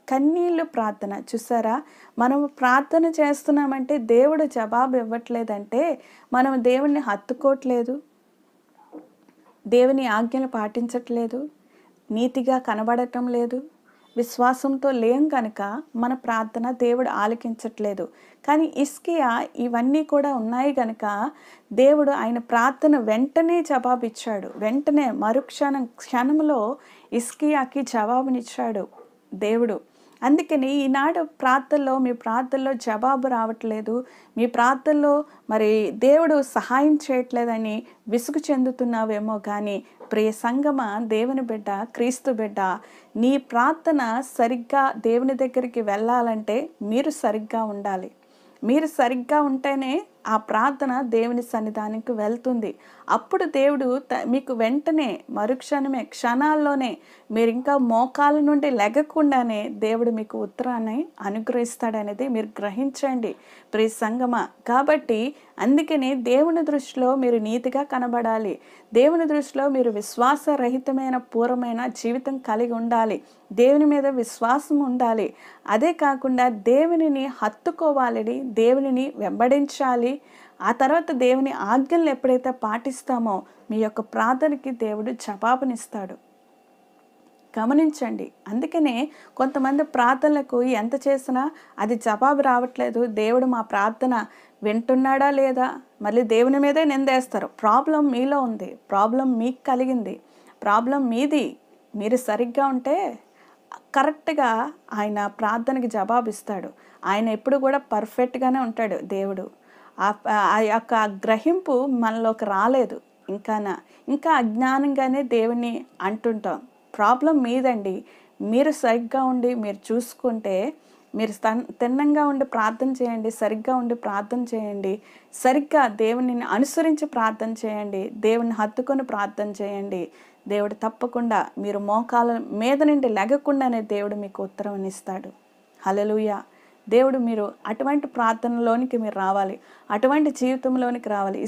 కన్నీళ్ళు ప్రార్థన చూసారా? మనం ప్రార్థన చేస్తున్నామంటే దేవుడు జవాబు ఇవ్వట్లేదంటే మనం దేవుణ్ణి హత్తుకోవట్లేదు, దేవుని ఆజ్ఞలు పాటించట్లేదు, నీతిగా కనబడటం లేదు, విశ్వాసంతో లేం కనుక మన ప్రార్థన దేవుడు ఆలకించట్లేదు. కానీ హిజ్కియా ఇవన్నీ కూడా ఉన్నాయి కనుక దేవుడు ఆయన ప్రార్థన వెంటనే జవాబిచ్చాడు. వెంటనే క్షణంలో హిజ్కియాకి జవాబునిచ్చాడు దేవుడు. అందుకని ఈనాడు ప్రార్థనలో మీ ప్రార్థనలో జవాబు రావట్లేదు, మీ ప్రార్థనలో మరి దేవుడు సహాయం చేయట్లేదని విసుగు చెందుతున్నావేమో కానీ ప్రియ సంగమ, దేవుని బిడ్డ, క్రీస్తు బిడ్డ, నీ ప్రార్థన సరిగ్గా దేవుని దగ్గరికి వెళ్ళాలంటే మీరు సరిగ్గా ఉండాలి. మీరు సరిగ్గా ఉంటేనే ఆ ప్రార్థన దేవుని సన్నిధానికి వెళ్తుంది. అప్పుడు దేవుడు మీకు వెంటనే మరుక్షణమే క్షణాల్లోనే మీరు ఇంకా మోకాల నుండి లెగకుండానే దేవుడు మీకు ఉత్తరాన్ని అనుగ్రహిస్తాడనేది మీరు గ్రహించండి ప్రియ సంగమ. కాబట్టి అందుకని దేవుని దృష్టిలో మీరు నీతిగా కనబడాలి. దేవుని దృష్టిలో మీరు విశ్వాసరహితమైన పూర్వమైన జీవితం కలిగి ఉండాలి. దేవుని మీద విశ్వాసం ఉండాలి. అదే కాకుండా దేవునిని హత్తుకోవాలని, దేవునిని వెంబడించాలి. ఆ తర్వాత దేవుని ఆజ్ఞలను ఎప్పుడైతే పాటిస్తామో మీ యొక్క ప్రార్థనకి దేవుడు జవాబునిస్తాడు. గమనించండి. అందుకనే కొంతమంది ప్రార్థనలకు ఎంత చేసినా అది జవాబు రావట్లేదు, దేవుడు మా ప్రార్థన వింటున్నాడా లేదా, మళ్ళీ దేవుని మీదే నిందేస్తారు. ప్రాబ్లం మీలో ఉంది, ప్రాబ్లం మీకు కలిగింది, ప్రాబ్లం మీది. మీరు సరిగ్గా ఉంటే కరెక్ట్గా ఆయన ప్రార్థనకి జవాబిస్తాడు. ఆయన ఎప్పుడు కూడా పర్ఫెక్ట్గానే ఉంటాడు దేవుడు. ఆ యొక్క గ్రహింపు మనలోకి రాలేదు. ఇంకా అజ్ఞానంగానే దేవుని అంటుంటాం. ప్రాబ్లం మీదండి. మీరు సరిగ్గా ఉండి మీరు చూసుకుంటే, మీరు తిన్నంగా ఉండి ప్రార్థన చేయండి, సరిగ్గా ఉండి ప్రార్థన చేయండి, సరిగ్గా దేవుని అనుసరించి ప్రార్థన చేయండి, దేవుని హత్తుకొని ప్రార్థన చేయండి. దేవుడు తప్పకుండా మీరు మోకాల మీద నుండి లెగకుండానే దేవుడు మీకు ఉత్తరం ఇస్తాడు. హల్లెలూయా. దేవుడు మీరు అటువంటి ప్రార్థనలోనికి మీరు రావాలి, అటువంటి జీవితంలోనికి రావాలి.